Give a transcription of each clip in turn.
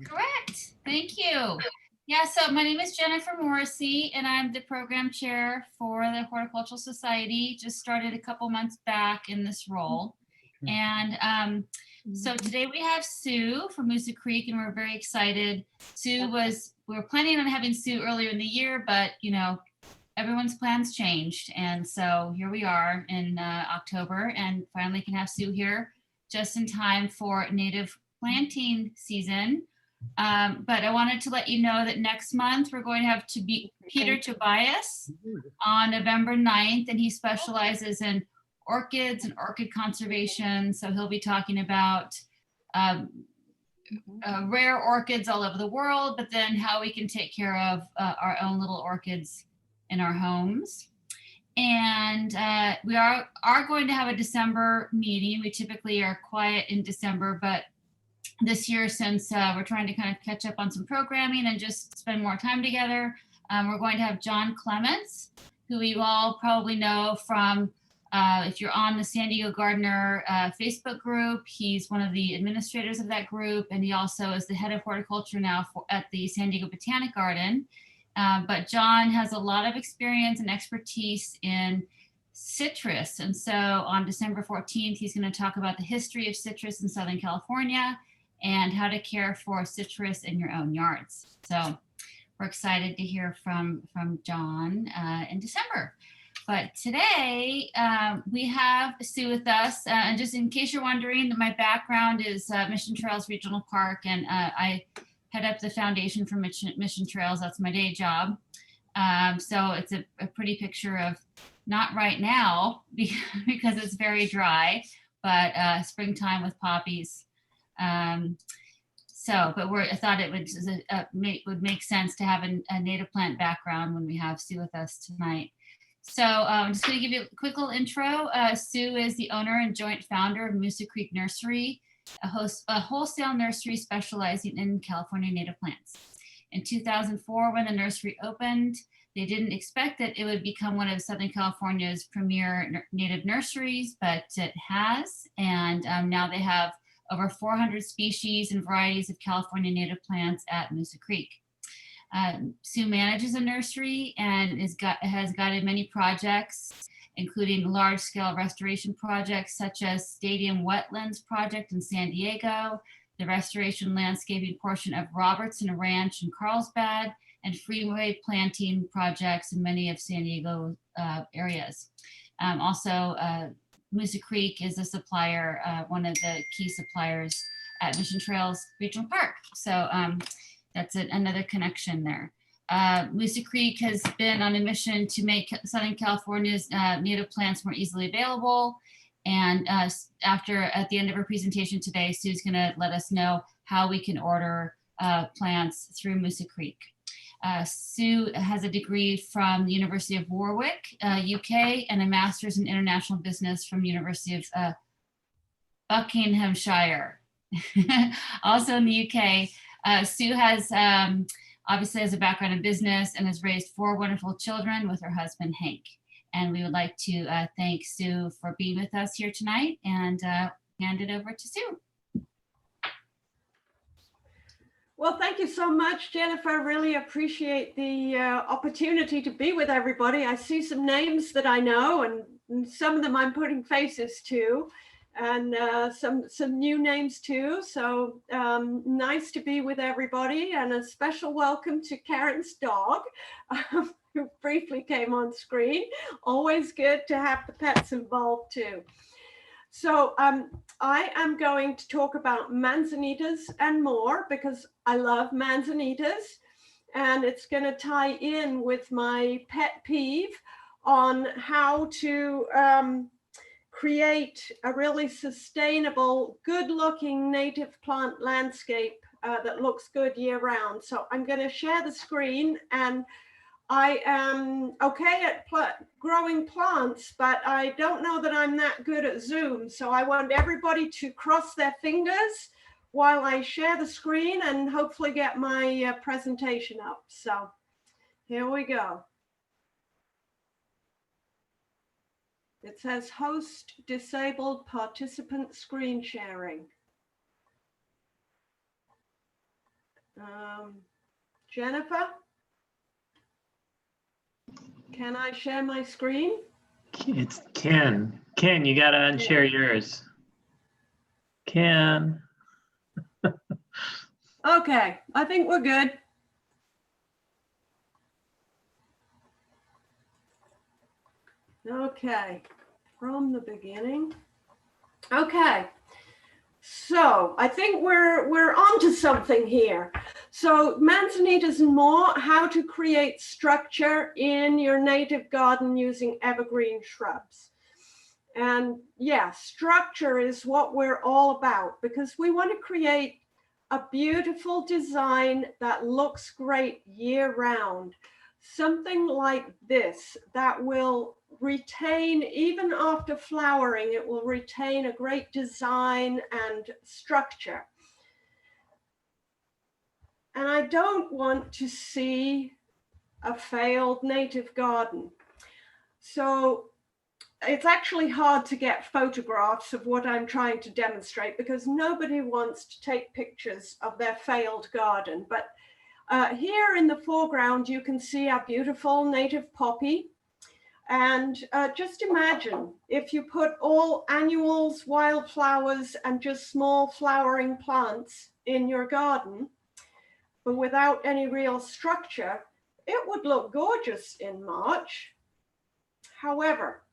Correct. Thank you. Yeah, so my name is Jennifer Morrissey, and I'm the program chair for the Horticultural Society. Just started a couple months back in this role. And so today we have Sue from Moosa Creek, and we're very excited. We were planning on having Sue earlier in the year, but everyone's plans changed. And so here we are in October, and finally can have Sue here just in time for native planting season. But I wanted to let you know that next month we're going to have Peter Tobias on November 9th, and he specializes in orchids and orchid conservation. So he'll be talking about rare orchids all over the world, but then how we can take care of our own little orchids in our homes. And we are going to have a December meeting. We typically are quiet in December, but this year, since we're trying to kind of catch up on some programming and just spend more time together, we're going to have John Clements, who you all probably know from, if you're on the San Diego Gardener Facebook group, he's one of the administrators of that group, and he also is the head of horticulture now at the San Diego Botanic Garden. But John has a lot of experience and expertise in citrus. And so on December 14th, he's going to talk about the history of citrus in Southern California and how to care for citrus in your own yards. So we're excited to hear from John in December. But today we have Sue with us. And just in case you're wondering, my background is Mission Trails Regional Park, and I head up the foundation for Mission Trails. That's my day job. So it's a pretty picture of, not right now because it's very dry, but springtime with poppies. But I thought it would make sense to have a native plant background when we have Sue with us tonight. So I'm just going to give you a quick little intro. Sue is the owner and joint founder of Moosa Creek Nursery, a wholesale nursery specializing in California native plants. In 2004, when the nursery opened, they didn't expect that it would become one of Southern California's premier native nurseries, but it has. And now they have over 400 species and varieties of California native plants at Moosa Creek. Sue manages a nursery and has guided many projects, including large-scale restoration projects such as Stadium Wetlands Project in San Diego, the restoration landscaping portion of Robertson Ranch in Carlsbad, and freeway planting projects in many of San Diego areas. Also, Moosa Creek is a supplier, one of the key suppliers at Mission Trails Regional Park. So that's another connection there. Moosa Creek has been on a mission to make Southern California's native plants more easily available. And at the end of our presentation today, Sue's gonna let us know how we can order plants through Moosa Creek. Sue has a degree from the University of Warwick, UK, and a master's in international business from the University of Buckinghamshire, also in the UK. Sue has obviously has a background in business and has raised 4 wonderful children with her husband, Hank. And we would like to thank Sue for being with us here tonight, and hand it over to Sue. Well, thank you so much, Jennifer. Really appreciate the opportunity to be with everybody. I see some names that I know, and some of them I'm putting faces to, and some new names too. So nice to be with everybody, and a special welcome to Karen's dog, who briefly came on screen. Always good to have the pets involved too. So I am going to talk about Manzanitas and More because I love Manzanitas, and it's going to tie in with my pet peeve on how to create a really sustainable, good-looking native plant landscape that looks good year-round. So I'm going to share the screen, and I am okay at growing plants, but I don't know that I'm that good at Zoom. So I want everybody to cross their fingers while I share the screen and hopefully get my presentation up. So here we go. It says host disabled participant screen sharing. Jennifer, can I share my screen? It's Ken. Ken, you got to unshare yours. Ken. Okay, I think we're good. Okay, from the beginning. Okay, so I think we're onto something here. So Manzanitas and More, how to create structure in your native garden using evergreen shrubs. And yeah, structure is what we're all about, because we want to create a beautiful design that looks great year round. Something like this that will retain, even after flowering, it will retain a great design and structure. And I don't want to see a failed native garden. So it's actually hard to get photographs of what I'm trying to demonstrate, because nobody wants to take pictures of their failed garden. But here in the foreground, you can see our beautiful native poppy. And just imagine if you put all annuals, wildflowers, and just small flowering plants in your garden, but without any real structure, it would look gorgeous in March. However,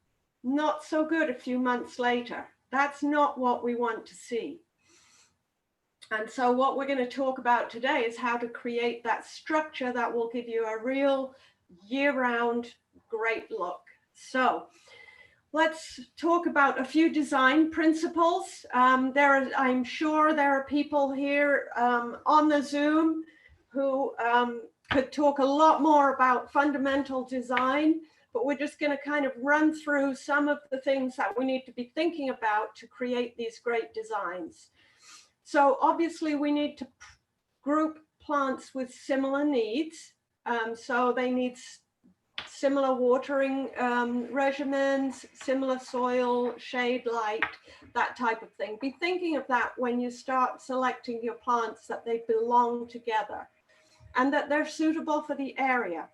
not so good a few months later. That's not what we want to see. And so what we're going to talk about today is how to create that structure that will give you a real year-round great look. So let's talk about a few design principles. I'm sure there are people here on the Zoom who could talk a lot more about fundamental design, but we're just going to kind of run through some of the things that we need to be thinking about to create these great designs. So obviously we need to group plants with similar needs. So they need similar watering regimens, similar soil, shade, light, that type of thing. Be thinking of that when you start selecting your plants, that they belong together and that they're suitable for the area.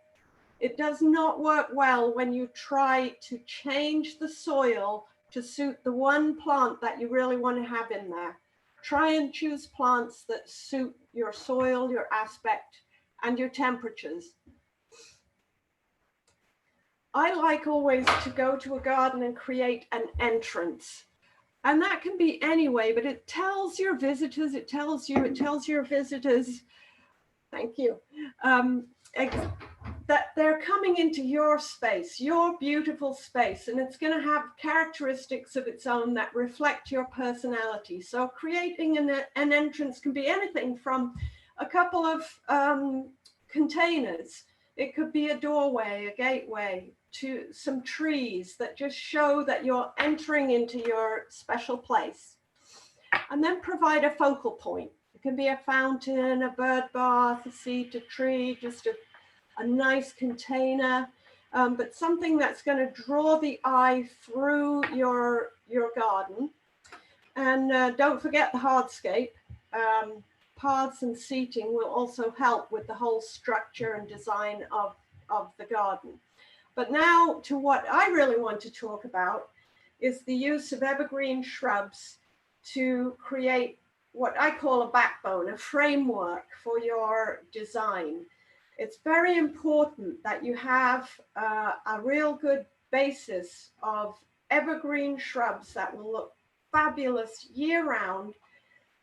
It does not work well when you try to change the soil to suit the one plant that you really want to have in there. Try and choose plants that suit your soil, your aspect, and your temperatures. I like always to go to a garden and create an entrance. And that can be any way, but it tells your visitors, it tells your visitors, thank you, that they're coming into your space, your beautiful space, and it's going to have characteristics of its own that reflect your personality. So creating an entrance can be anything from a couple of containers. It could be a doorway, a gateway, to some trees that just show that you're entering into your special place. And then provide a focal point. It can be a fountain, a bird bath, a seat, a tree, just a nice container, but something that's going to draw the eye through your garden. And don't forget the hardscape. Paths and seating will also help with the whole structure and design of the garden. But now to what I really want to talk about is the use of evergreen shrubs to create what I call a backbone, a framework for your design. It's very important that you have a real good basis of evergreen shrubs that will look fabulous year round.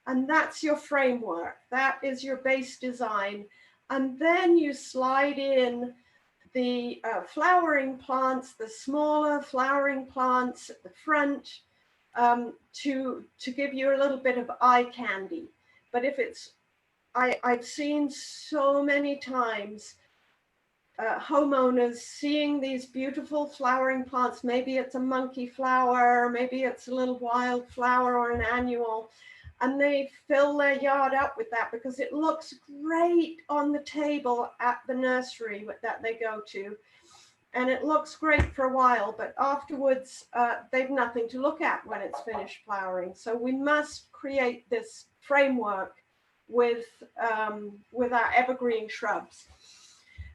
And that's your framework. That is your base design. And then you slide in the flowering plants, the smaller flowering plants at the front to give you a little bit of eye candy. But if it's, I've seen so many times homeowners seeing these beautiful flowering plants, maybe it's a monkey flower, maybe it's a little wild flower or an annual, and they fill their yard up with that because it looks great on the table at the nursery that they go to. And it looks great for a while, but afterwards they've nothing to look at when it's finished flowering. So we must create this framework with our evergreen shrubs.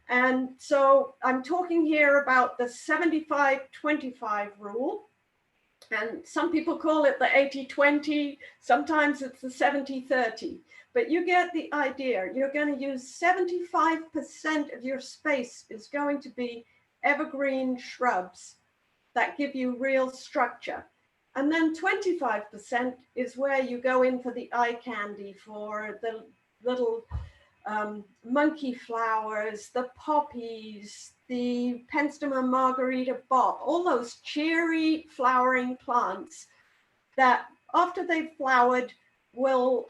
And so I'm talking here about the 75-25 rule. And some people call it the 80-20. Sometimes it's the 70-30. But you get the idea. You're going to use 75% of your space is going to be evergreen shrubs that give you real structure. And then 25% is where you go in for the eye candy, for the little monkey flowers, the poppies, the Penstemon margarita bop, all those cheery flowering plants that after they've flowered will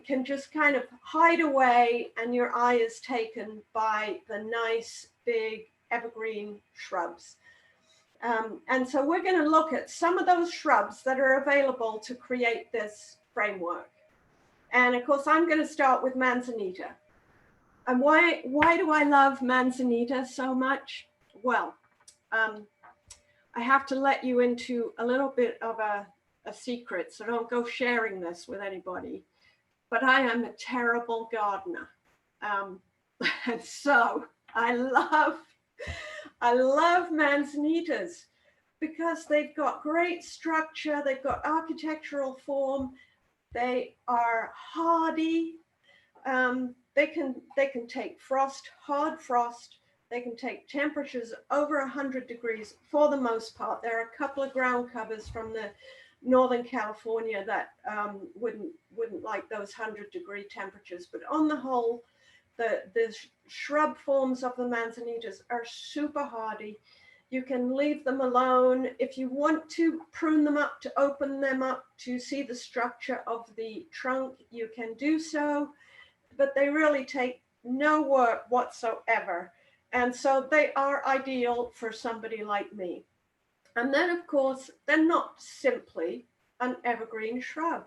can just kind of hide away, and your eye is taken by the nice big evergreen shrubs. And so we're going to look at some of those shrubs that are available to create this framework. And of course, I'm going to start with Manzanita. And why do I love Manzanita so much? Well, I have to let you into a little bit of a secret, so don't go sharing this with anybody. But I am a terrible gardener. And so I love Manzanitas because they've got great structure, they've got architectural form, they are hardy. They can take frost, hard frost. They can take temperatures over 100 degrees for the most part. There are a couple of ground covers from the Northern California that wouldn't like those 100-degree temperatures. But on the whole, the shrub forms of the Manzanitas are super hardy. You can leave them alone. If you want to prune them up, to open them up, to see the structure of the trunk, you can do so. But they really take no work whatsoever. And so they are ideal for somebody like me. And then, of course, they're not simply an evergreen shrub.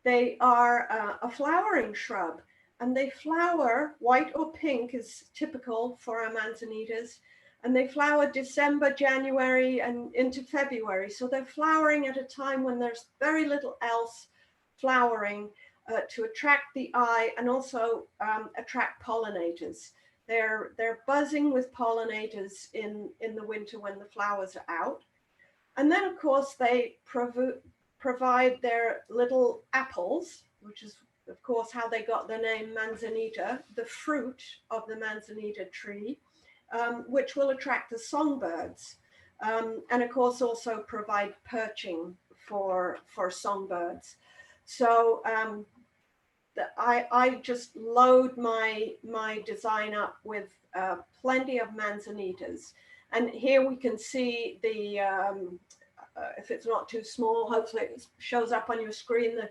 They are a flowering shrub, and they flower, white or pink is typical for our Manzanitas, and they flower December, January, and into February. So they're flowering at a time when there's very little else flowering to attract the eye and also attract pollinators. They're buzzing with pollinators in the winter when the flowers are out. And then, of course, they provide their little apples, which is, of course, how they got the name Manzanita, the fruit of the Manzanita tree, which will attract the songbirds. And, of course, also provide perching for songbirds. So I just load my design up with plenty of Manzanitas. And here we can see the, if it's not too small, hopefully it shows up on your screen, the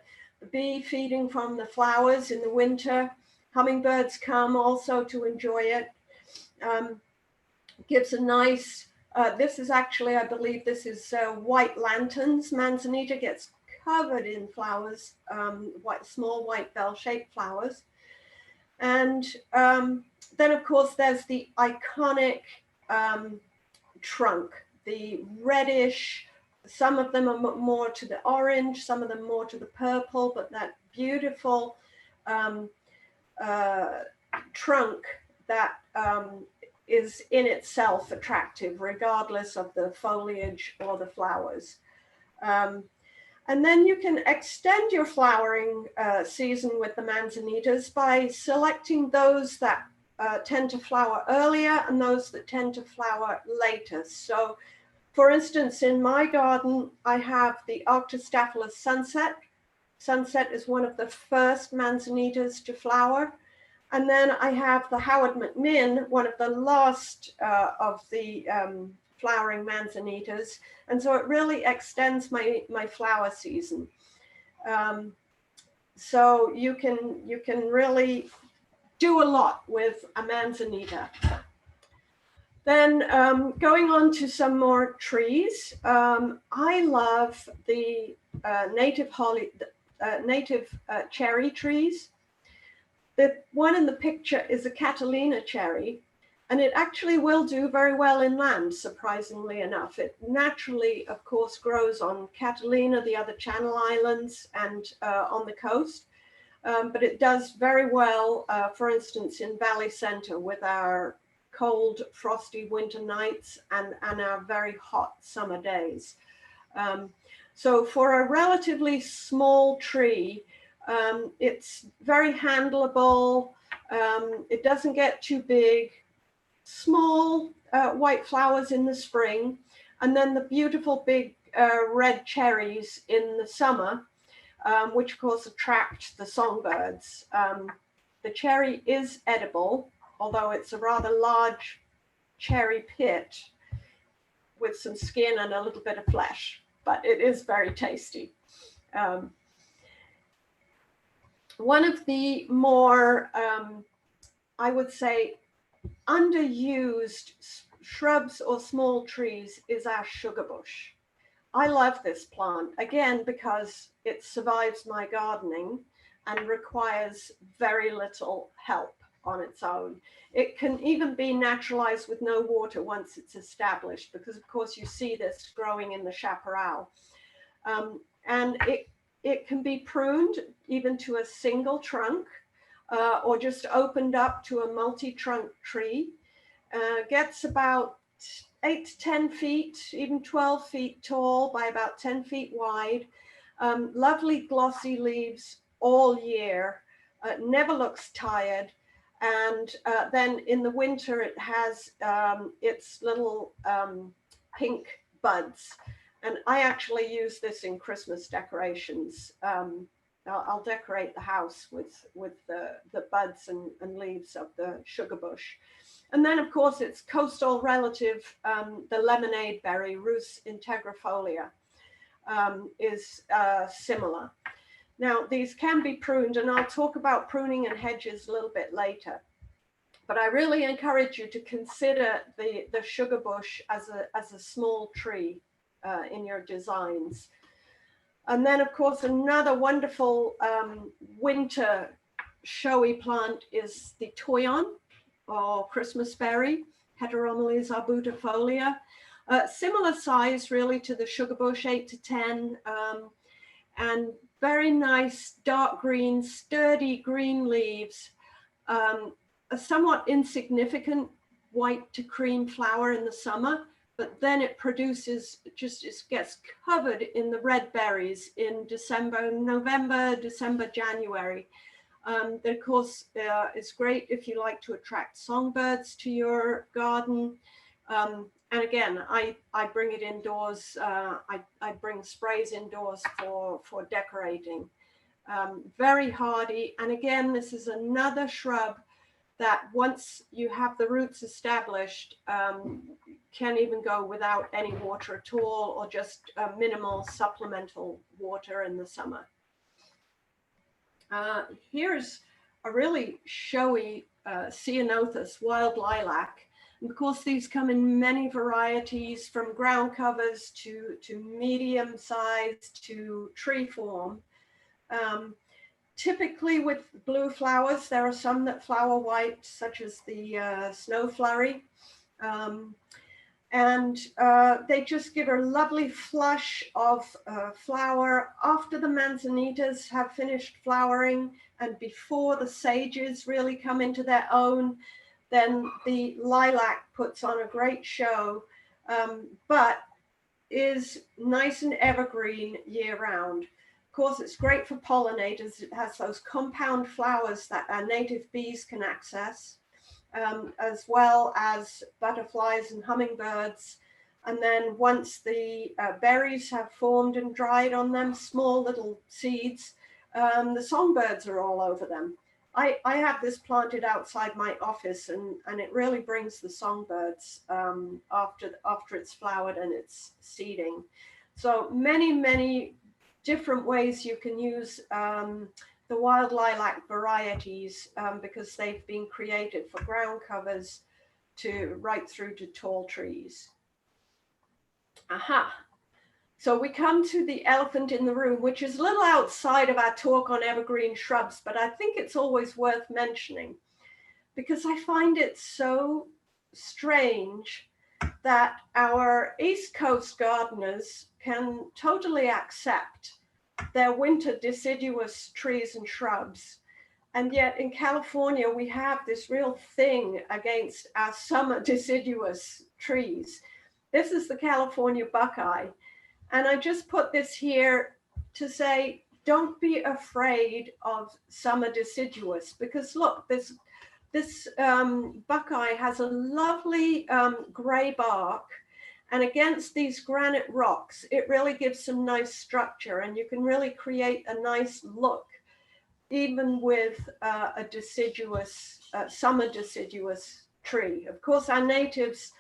bee feeding from the flowers in the winter. Hummingbirds come also to enjoy it. Gives a nice, this is actually, I believe this is white lanterns. Manzanita gets covered in flowers, small white bell-shaped flowers. And then, of course, there's the iconic trunk, the reddish. Some of them are more to the orange, some of them more to the purple, but that beautiful trunk that is in itself attractive, regardless of the foliage or the flowers. And then you can extend your flowering season with the Manzanitas by selecting those that tend to flower earlier and those that tend to flower later. So, for instance, in my garden, I have the Arctostaphylos sunset. Sunset is one of the first Manzanitas to flower. And then I have the Howard McMinn, one of the last of the flowering Manzanitas. And so it really extends my flower season. So you can really do a lot with a Manzanita. Then going on to some more trees, I love the native cherry trees. The one in the picture is a Catalina cherry, and it actually will do very well inland, surprisingly enough. It naturally, of course, grows on Catalina, the other Channel Islands, and on the coast. but it does very well, for instance, in Valley Center with our cold, frosty winter nights and our very hot summer days. So for a relatively small tree, it's very handleable. It doesn't get too big. Small white flowers in the spring, and then the beautiful big red cherries in the summer, which of course attract the songbirds. The cherry is edible, although it's a rather large cherry pit with some skin and a little bit of flesh, but it is very tasty. One of the more, I would say, underused shrubs or small trees is our sugar bush. I love this plant, again, because it survives my gardening and requires very little help on its own. It can even be naturalized with no water once it's established, because of course you see this growing in the chaparral. And it can be pruned even to a single trunk, or just opened up to a multi-trunk tree. Gets about 8 to 10 feet, even 12 feet tall by about 10 feet wide. Lovely glossy leaves all year, never looks tired. And then in the winter, it has its little pink buds. And I actually use this in Christmas decorations. I'll decorate the house with the buds and leaves of the sugar bush. And then, of course, its coastal relative, the lemonade berry, Rhus integrifolia, is similar. Now, these can be pruned, and I'll talk about pruning and hedges a little bit later. But I really encourage you to consider the sugar bush as a small tree in your designs. And then, of course, another wonderful winter showy plant is the toyon, or Christmas berry, Heteromeles arbutifolia. Similar size, really, to the sugar bush, 8 to 10, and very nice dark green, sturdy green leaves, a somewhat insignificant white to cream flower in the summer, but then it produces, it gets covered in the red berries in November, December, January. That, of course, is great if you like to attract songbirds to your garden. And again, I bring it indoors. I bring sprays indoors for decorating. Very hardy. And again, this is another shrub that once you have the roots established, can even go without any water at all, or just minimal supplemental water in the summer. Here's a really showy ceanothus, wild lilac. And of course, these come in many varieties, from ground covers to medium size to tree form. Typically with blue flowers, there are some that flower white, such as the snow flurry. And they just give a lovely flush of flower after the manzanitas have finished flowering and before the sages really come into their own. Then the lilac puts on a great show, but is nice and evergreen year round. Of course, it's great for pollinators. It has those compound flowers that our native bees can access, as well as butterflies and hummingbirds. And then once the berries have formed and dried on them, small little seeds, the songbirds are all over them. I have this planted outside my office, and it really brings the songbirds after it's flowered and it's seeding. So many different ways you can use the wild lilac varieties, because they've been created for ground covers to right through to tall trees. Aha. So we come to the elephant in the room, which is a little outside of our talk on evergreen shrubs, but I think it's always worth mentioning because I find it so strange that our East Coast gardeners can totally accept they're winter deciduous trees and shrubs. And yet in California, we have this real thing against our summer deciduous trees. This is the California buckeye. And I just put this here to say, don't be afraid of summer deciduous, because look, this buckeye has a lovely gray bark, and against these granite rocks, it really gives some nice structure, and you can really create a nice look, even with a deciduous, summer deciduous tree. Of course, our natives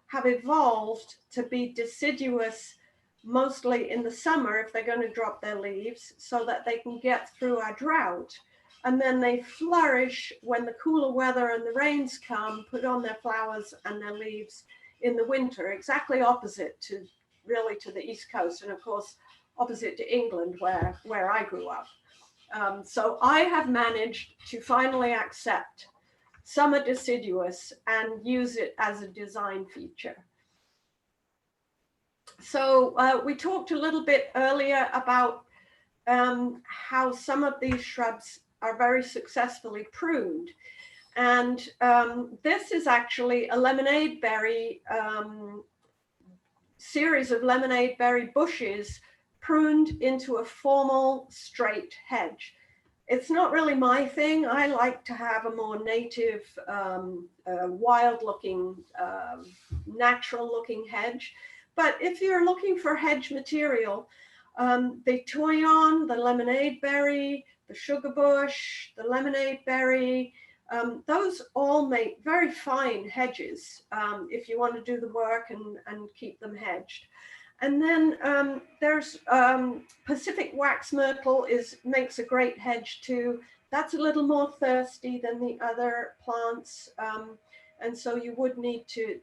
have evolved to be deciduous mostly in the summer if they're going to drop their leaves, so that they can get through our drought. And then they flourish when the cooler weather and the rains come, put on their flowers and their leaves in the winter, exactly opposite to really to the East Coast, and of course opposite to England where I grew up. So I have managed to finally accept summer deciduous and use it as a design feature. So we talked a little bit earlier about how some of these shrubs are very successfully pruned. And this is actually a lemonade berry, series of lemonade berry bushes pruned into a formal straight hedge. It's not really my thing. I like to have a more native, wild looking, natural looking hedge. But if you're looking for hedge material, the toyon, the lemonade berry, the sugar bush, the lemonade berry, those all make very fine hedges if you want to do the work and keep them hedged. And then there's Pacific wax myrtle makes a great hedge too. That's a little more thirsty than the other plants. And so you would need to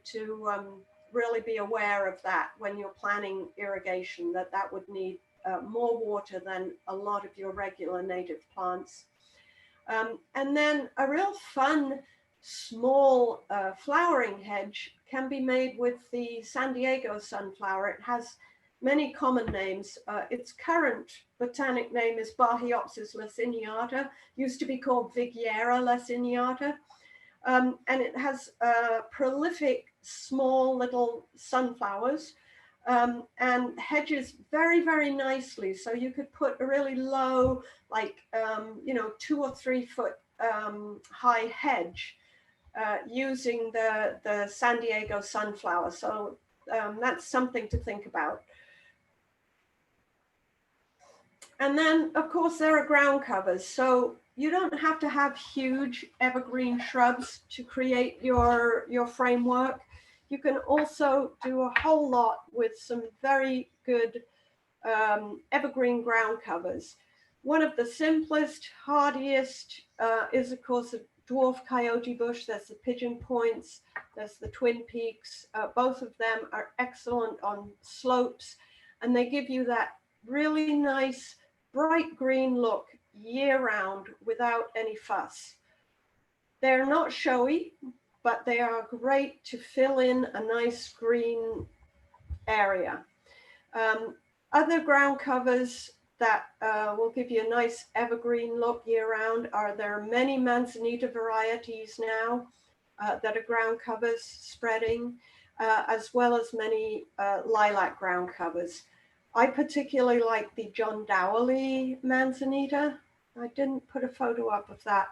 really be aware of that when you're planning irrigation, that would need more water than a lot of your regular native plants. And then a real fun, small flowering hedge can be made with the San Diego sunflower. It has many common names. Its current botanic name is Barhiopsis laciniata, used to be called Vigiera laciniata. And it has prolific, small little sunflowers and hedges very, very nicely. So you could put a really low, like, 2 or 3 foot high hedge using the San Diego sunflower. So that's something to think about. And then, of course, there are ground covers. So you don't have to have huge evergreen shrubs to create your framework. You can also do a whole lot with some very good evergreen ground covers. One of the simplest, hardiest is, of course, a dwarf coyote bush. There's the pigeon points, there's the twin peaks. Both of them are excellent on slopes, and they give you that really nice bright green look year round without any fuss. They're not showy, but they are great to fill in a nice green area. Other ground covers that will give you a nice evergreen look year round there are many Manzanita varieties now that are ground covers spreading, as well as many lilac ground covers. I particularly like the John Dowerly Manzanita. I didn't put a photo up of that.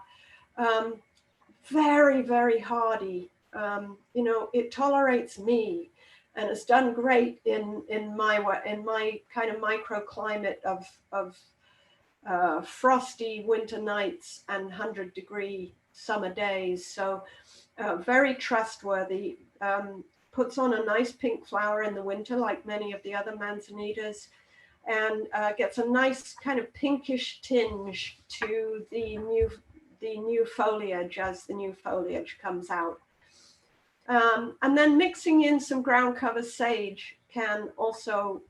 Very, very hardy. It tolerates me, and it's done great in my kind of microclimate of frosty winter nights and 100-degree summer days. So very trustworthy. Puts on a nice pink flower in the winter, like many of the other Manzanitas, and gets a nice kind of pinkish tinge to the new foliage as the new foliage comes out. And then mixing in some ground cover sage can also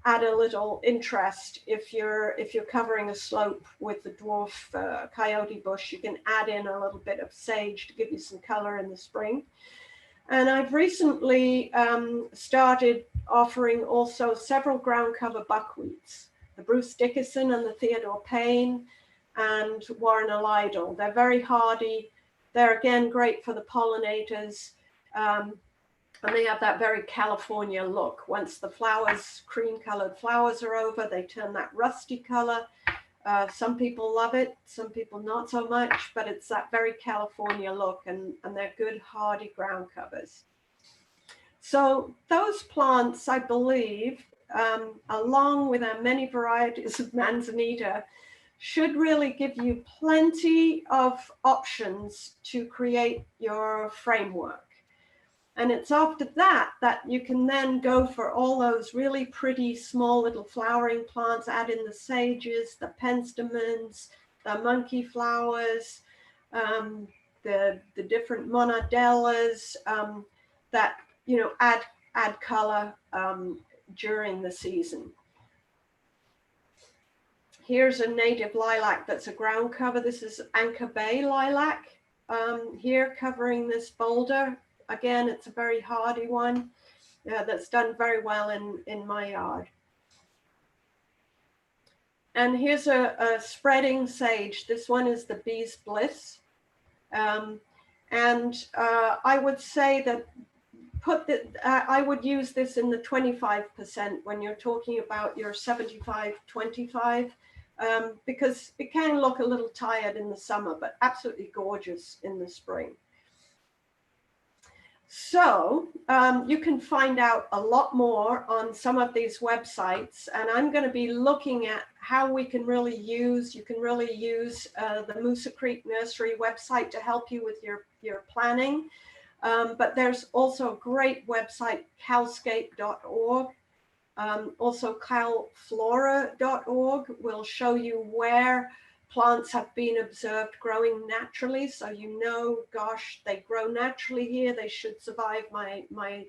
add a little interest. If you're covering a slope with the dwarf coyote bush, you can add in a little bit of sage to give you some color in the spring. And I've recently started offering also several ground cover buckwheats. the Bruce Dickinson and the Theodore Payne and Warren Lidle. They're very hardy. They're again great for the pollinators. And they have that very California look. Once the flowers, cream-colored flowers are over, they turn that rusty color. Some people love it, some people not so much, but it's that very California look, and they're good hardy ground covers. So those plants, I believe, along with our many varieties of Manzanita, should really give you plenty of options to create your framework. And it's after that that you can then go for all those really pretty small little flowering plants, add in the sages, the penstemons, the monkey flowers, the different monadellas that, you know, add color during the season. Here's a native lilac that's a ground cover. This is Anchor Bay lilac here covering this boulder. Again, it's a very hardy one that's done very well in my yard. And here's a spreading sage. This one is the Bee's Bliss. I would say that I would use this in the 25% when you're talking about your 75-25, because it can look a little tired in the summer, but absolutely gorgeous in the spring. So you can find out a lot more on some of these websites, and I'm going to be looking at how we can really use, you can really use the Moosa Creek Nursery website to help you with your planning. But there's also a great website, calscape.org. Also calflora.org will show you where plants have been observed growing naturally. So you know, gosh, they grow naturally here. They should survive my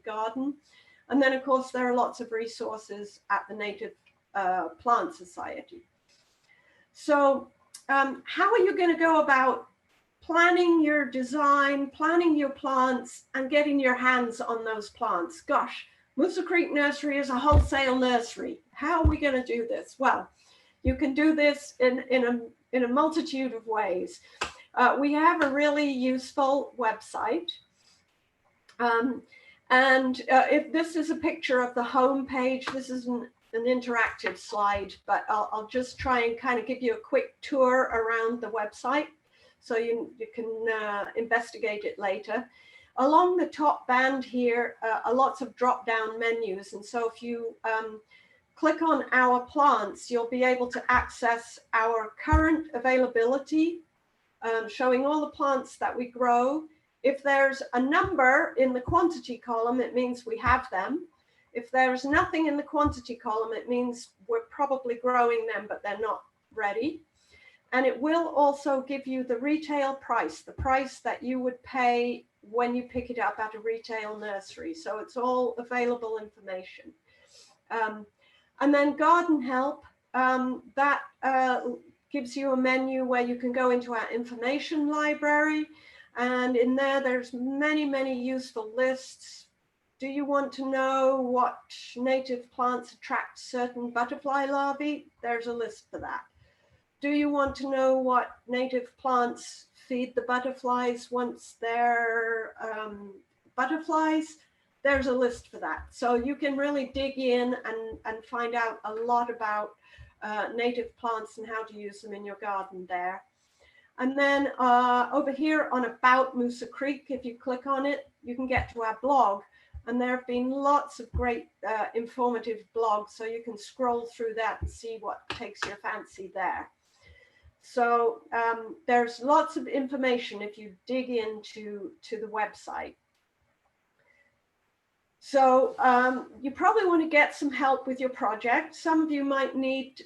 garden. And then, of course, there are lots of resources at the Native Plant Society. So how are you going to go about planning your design, planning your plants, and getting your hands on those plants? Gosh, Moosa Creek Nursery is a wholesale nursery. How are we going to do this? Well, you can do this in a multitude of ways. We have a really useful website. If this is a picture of the home page, this is an interactive slide, but I'll just try and kind of give you a quick tour around the website so you can investigate it later. Along the top band here are lots of drop-down menus, and so if you click on our plants, you'll be able to access our current availability, showing all the plants that we grow. If there's a number in the quantity column, it means we have them. If there's nothing in the quantity column, it means we're probably growing them, but they're not ready. And it will also give you the retail price, the price that you would pay when you pick it up at a retail nursery. So it's all available information. And then Garden Help, that gives you a menu where you can go into our information library. And in there, there's many, many useful lists. Do you want to know what native plants attract certain butterfly larvae? There's a list for that. Do you want to know what native plants feed the butterflies once they're butterflies? There's a list for that. So you can really dig in and find out a lot about native plants and how to use them in your garden there. And then over here on About Moosa Creek, if you click on it, you can get to our blog. And there have been lots of great informative blogs, so you can scroll through that and see what takes your fancy there. So there's lots of information if you dig into the website. So you probably want to get some help with your project. Some of you might need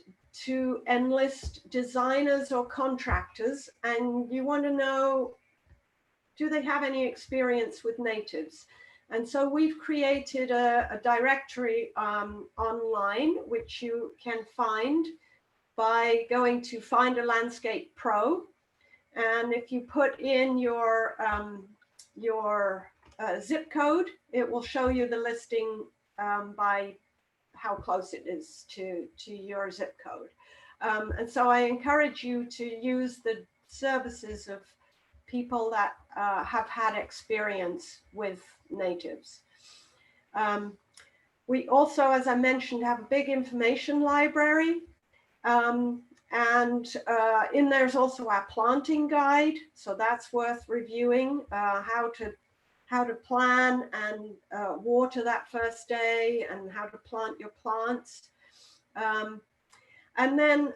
to enlist designers or contractors, and you want to know, do they have any experience with natives? And so we've created a directory online, which you can find by going to Find a Landscape Pro. And if you put in your zip code, it will show you the listing by how close it is to your zip code. And so I encourage you to use the services of people that have had experience with natives. We also, as I mentioned, have a big information library. And in there's also our planting guide. So that's worth reviewing, how to plan and water that first day and how to plant your plants. And then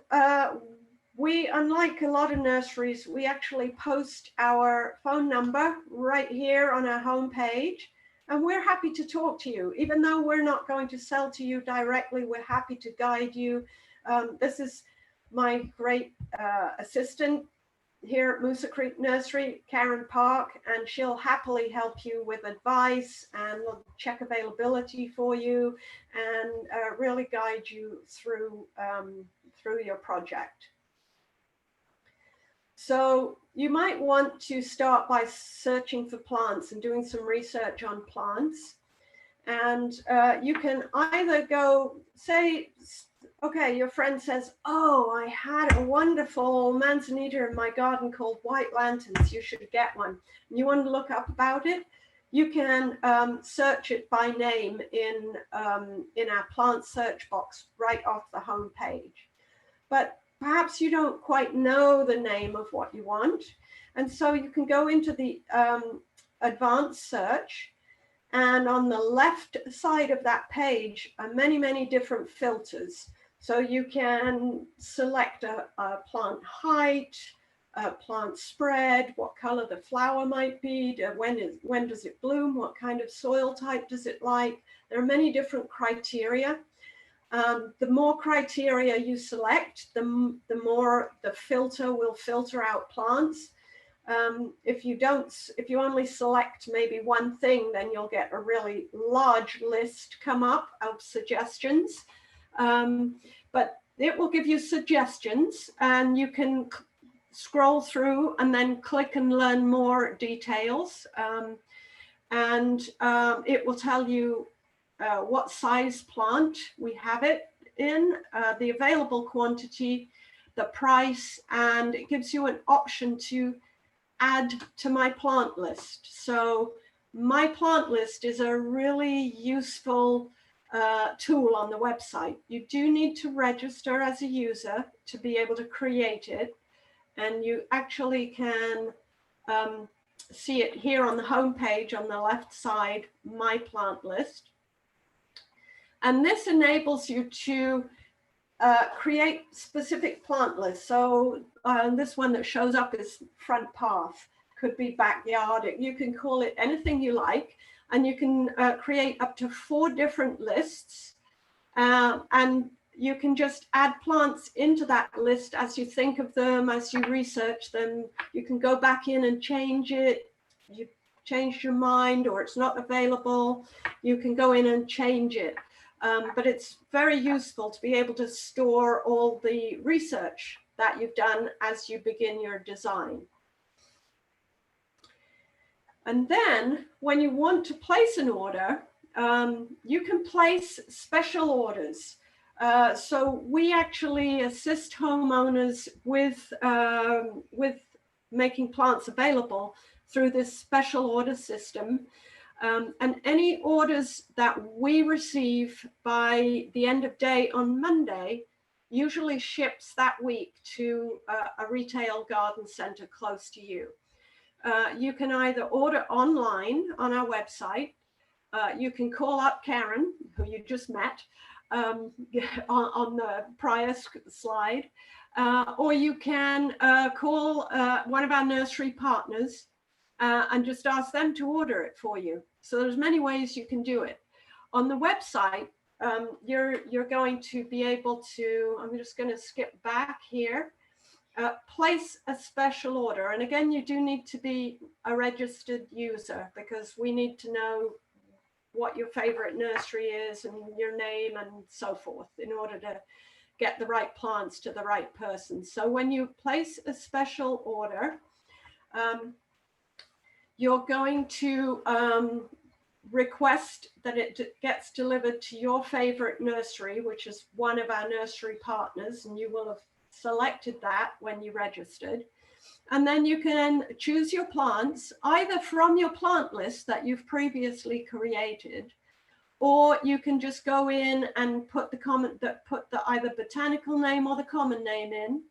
we, unlike a lot of nurseries, we actually post our phone number right here on our homepage. And we're happy to talk to you. Even though we're not going to sell to you directly, we're happy to guide you. This is my great assistant here at Moosa Creek Nursery, Karen Park, and she'll happily help you with advice and check availability for you and really guide you through your project. So you might want to start by searching for plants and doing some research on plants. And you can either go, say, okay, your friend says, oh, I had a wonderful manzanita in my garden called white lanterns. You should get one. And you want to look up about it. You can search it by name in our plant search box right off the home page. But perhaps you don't quite know the name of what you want. And so you can go into the advanced search. And on the left side of that page are many, many different filters. So you can select a plant height, a plant spread, what color the flower might be, when does it bloom, what kind of soil type does it like. There are many different criteria. The more criteria you select, the more the filter will filter out plants. If you only select maybe one thing, then you'll get a really large list come up of suggestions. But it will give you suggestions and you can scroll through and then click and learn more details. And it will tell you what size plant we have it in, the available quantity, the price, and it gives you an option to add to my plant list. So my plant list is a really useful tool on the website. You do need to register as a user to be able to create it. And you actually can see it here on the home page on the left side, my plant list. And this enables you to create specific plant lists. So this one that shows up is front path, could be backyard. You can call it anything you like, and you can create up to 4 different lists. And you can just add plants into that list as you think of them, as you research them. You can go back in and change it. You changed your mind or it's not available, you can go in and change it. But it's very useful to be able to store all the research that you've done as you begin your design. And then when you want to place an order, you can place special orders. So we actually assist homeowners with making plants available through this special order system. And any orders that we receive by the end of day on Monday usually ships that week to a retail garden center close to you. You can either order online on our website. You can call up Karen, who you just met on the prior slide, or you can call one of our nursery partners and just ask them to order it for you. So there's many ways you can do it. On the website, you're going to be able to, I'm just going to skip back here, place a special order. And again, you do need to be a registered user because we need to know what your favorite nursery is and your name and so forth in order to get the right plants to the right person. So when you place a special order, you're going to request that it gets delivered to your favorite nursery, which is one of our nursery partners, and you will have selected that when you registered. And then you can choose your plants either from your plant list that you've previously created, or you can just go in and put the either botanical name or the common name in.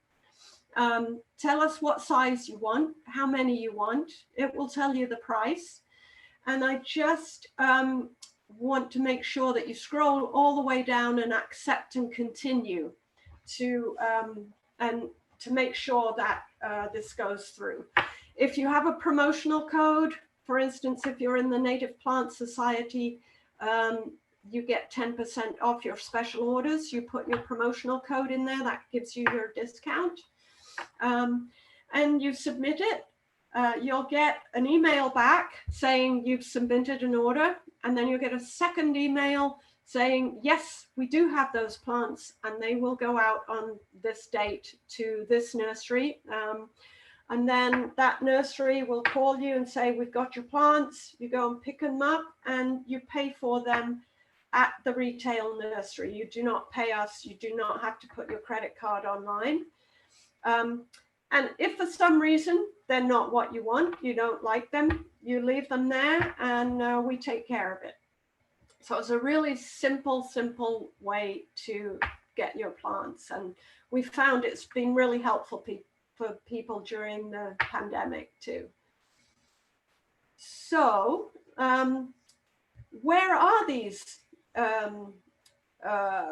Tell us what size you want, how many you want. It will tell you the price. And I just want to make sure that you scroll all the way down and accept and continue to make sure that this goes through. If you have a promotional code, for instance, if you're in the Native Plant Society, you get 10% off your special orders. You put your promotional code in there, that gives you your discount. And you submit it. You'll get an email back saying you've submitted an order, and then you'll get a second email saying, yes, we do have those plants and they will go out on this date to this nursery. And then that nursery will call you and say, we've got your plants. You go and pick them up and you pay for them at the retail nursery. You do not pay us. You do not have to put your credit card online. And if for some reason they're not what you want, you don't like them, you leave them there and we take care of it. So it's a really simple way to get your plants. And we found it's been really helpful for people during the pandemic too. So where are these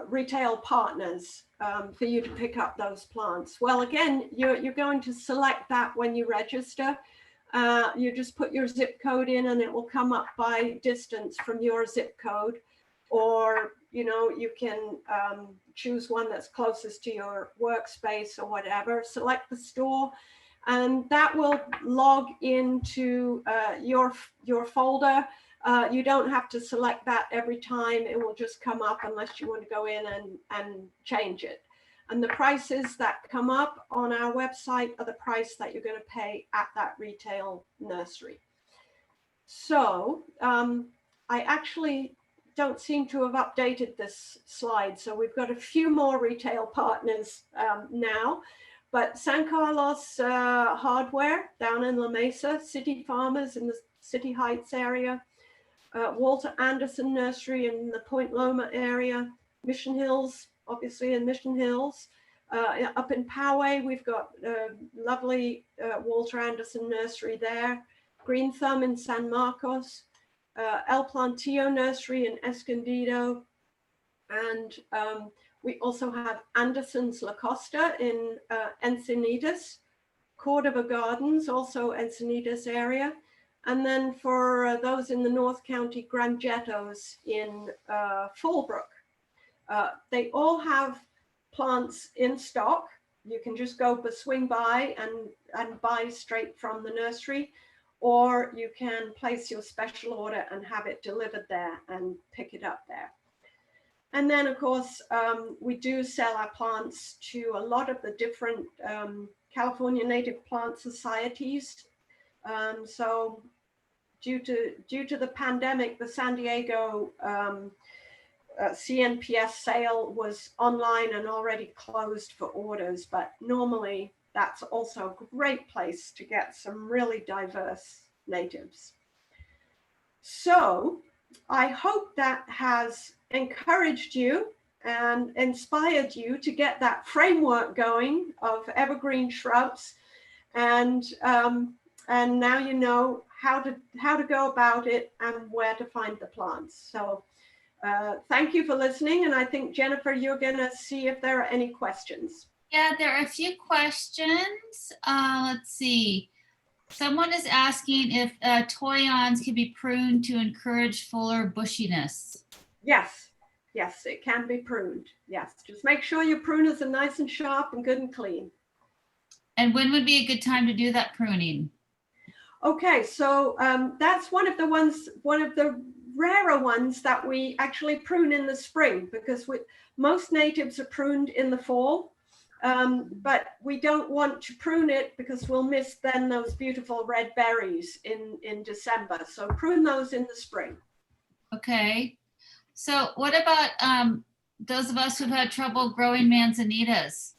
retail partners for you to pick up those plants? Well, again, you're going to select that when you register. You just put your zip code in and it will come up by distance from your zip code, or you can choose one that's closest to your workspace or whatever. Select the store and that will log into your folder. You don't have to select that every time. It will just come up unless you want to go in and change it. And the prices that come up on our website are the price that you're going to pay at that retail nursery. So I actually don't seem to have updated this slide. So we've got a few more retail partners now, but San Carlos Hardware down in La Mesa, City Farmers in the City Heights area, Walter Anderson Nursery in the Point Loma area, Mission Hills, obviously in Mission Hills. Up in Poway, we've got lovely Walter Anderson Nursery there, Green Thumb in San Marcos, El Plantillo Nursery in Escondido, and we also have Anderson's La Costa in Encinitas, Cordova Gardens, also Encinitas area. And then for those in the North County, Grangettos in Fallbrook. They all have plants in stock. You can just go swing by and buy straight from the nursery, or you can place your special order and have it delivered there and pick it up there. And then, of course, we do sell our plants to a lot of the different California Native Plant Societies. So due to the pandemic, the San Diego CNPS sale was online and already closed for orders, but normally that's also a great place to get some really diverse natives. So I hope that has encouraged you and inspired you to get that framework going of evergreen shrubs, and now you know how to go about it and where to find the plants. So thank you for listening. And I think, Jennifer, you're going to see if there are any questions. Yeah, there are a few questions. Let's see. Someone is asking if toyons can be pruned to encourage fuller bushiness. Yes, it can be pruned. Yes, just make sure your pruners are nice and sharp and good and clean. And when would be a good time to do that pruning? Okay, so that's one of the rarer ones that we actually prune in the spring, because most natives are pruned in the fall, but we don't want to prune it because we'll miss then those beautiful red berries in December. So prune those in the spring. Okay. So what about those of us who've had trouble growing manzanitas?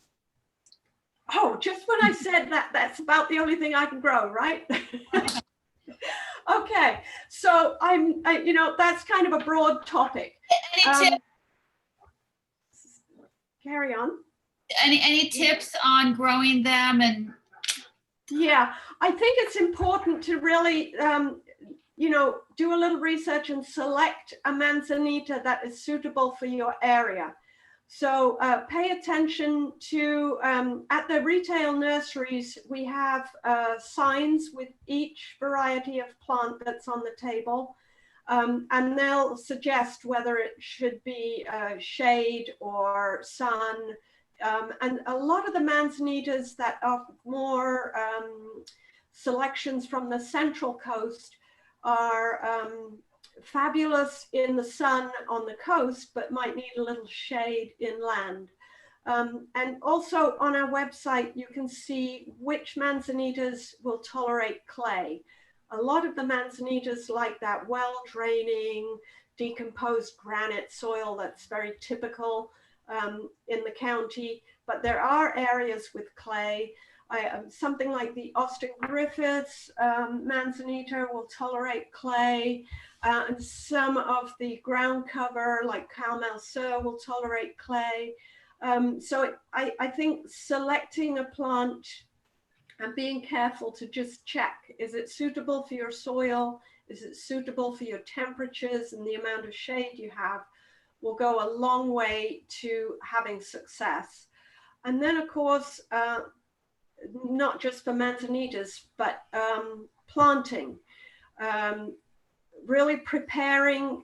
Oh, just when I said that, that's about the only thing I can grow, right? Okay, so that's kind of a broad topic. Any tips? Carry on. Any tips on growing them? And Yeah, I think it's important to really, do a little research and select a manzanita that is suitable for your area. So pay attention to, at the retail nurseries, we have signs with each variety of plant that's on the table. And they'll suggest whether it should be shade or sun. And a lot of the manzanitas that are more selections from the Central Coast are fabulous in the sun on the coast, but might need a little shade inland. And also on our website, you can see which manzanitas will tolerate clay. A lot of the manzanitas like that well-draining, decomposed granite soil that's very typical in the county, but there are areas with clay. Something like the Austin Griffiths manzanita will tolerate clay, and some of the ground cover like Calmel will tolerate clay. So I think selecting a plant and being careful to just check, is it suitable for your soil? Is it suitable for your temperatures and the amount of shade you have, will go a long way to having success. And then of course, not just for manzanitas, but planting. Really preparing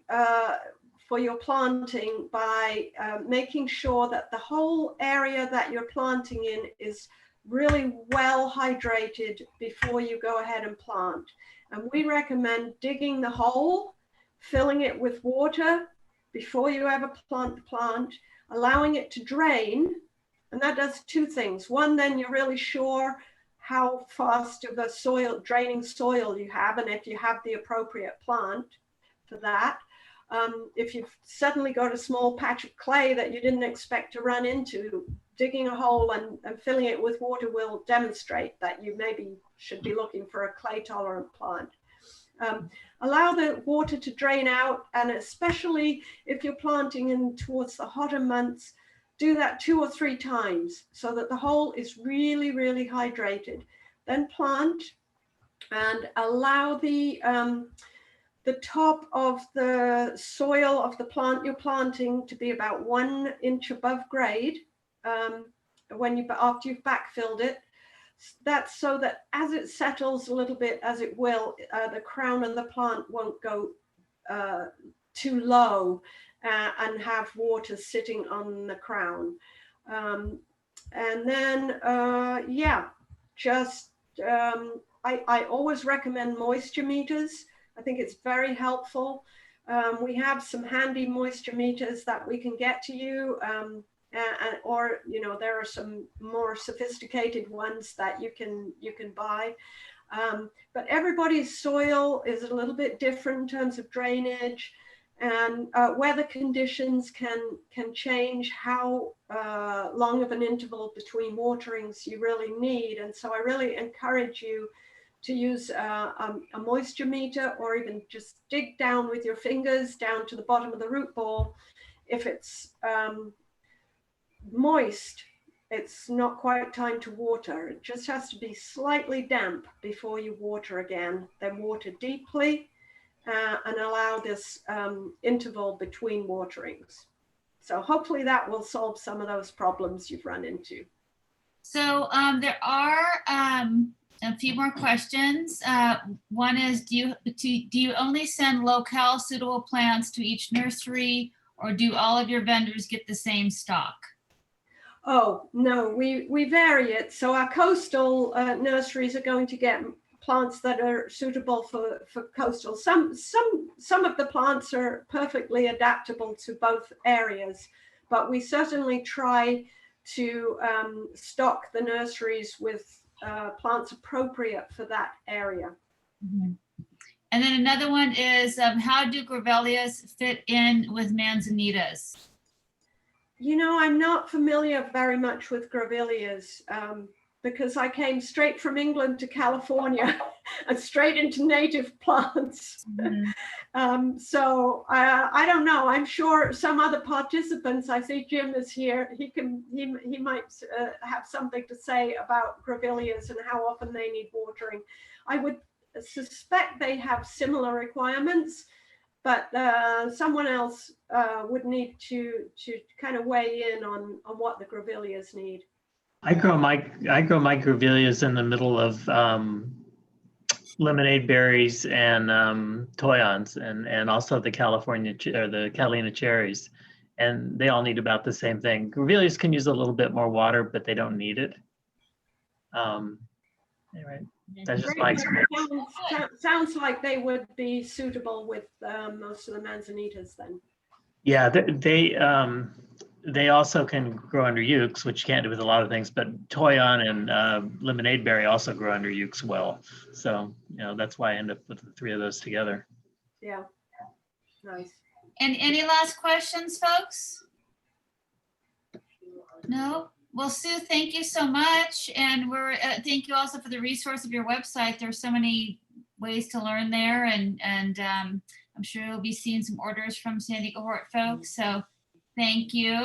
for your planting by making sure that the whole area that you're planting in is really well hydrated before you go ahead and plant. And we recommend digging the hole, filling it with water before you ever plant the plant, allowing it to drain. And that does two things. One, then you're really sure how fast of a soil, draining soil you have, and if you have the appropriate plant for that. If you've suddenly got a small patch of clay that you didn't expect to run into, digging a hole and filling it with water will demonstrate that you maybe should be looking for a clay tolerant plant. Allow the water to drain out, and especially if you're planting in towards the hotter months, do that 2 or 3 times so that the hole is really, really hydrated. Then plant and allow the top of the soil of the plant you're planting to be about 1 inch above grade after you've backfilled it. That's so that as it settles a little bit, as it will, the crown of the plant won't go too low and have water sitting on the crown. And then, I always recommend moisture meters. I think it's very helpful. We have some handy moisture meters that we can get to you, or there are some more sophisticated ones that you can buy. But everybody's soil is a little bit different in terms of drainage, and weather conditions can change how long of an interval between waterings you really need. And so I really encourage you to use a moisture meter, or even just dig down with your fingers down to the bottom of the root ball. If it's moist, it's not quite time to water. It just has to be slightly damp before you water again. Then water deeply and allow this interval between waterings. So hopefully that will solve some of those problems you've run into. So there are a few more questions. One is, do you only send locale suitable plants to each nursery, or do all of your vendors get the same stock? Oh, no, we vary it. So our coastal nurseries are going to get plants that are suitable for coastal. Some of the plants are perfectly adaptable to both areas, but we certainly try to stock the nurseries with plants appropriate for that area. Mm-hmm. And then another one is, how do grevilleas fit in with manzanitas? You know, I'm not familiar very much with grevilleas because I came straight from England to California and straight into native plants. So I don't know. I'm sure some other participants, I see Jim is here, he might have something to say about grevilleas and how often they need watering. I would suspect they have similar requirements, but someone else would need to kind of weigh in on what the grevilleas need. I grow my grevilleas in the middle of lemonade berries and toyons, and also the the Catalina cherries, and they all need about the same thing. Grevilleas can use a little bit more water, but they don't need it. Anyway, that's just my experience. Sounds like they would be suitable with most of the manzanitas then. Yeah, they also can grow under ukes, which you can't do with a lot of things, but toyon and lemonade berry also grow under ukes well. So, you know, that's why I end up with the three of those together. Yeah, nice. And any last questions, folks? No? Well, Sue, thank you so much. And thank you also for the resource of your website. There's so many ways to learn there, and I'm sure you'll be seeing some orders from San Diego Hort folks. So thank you.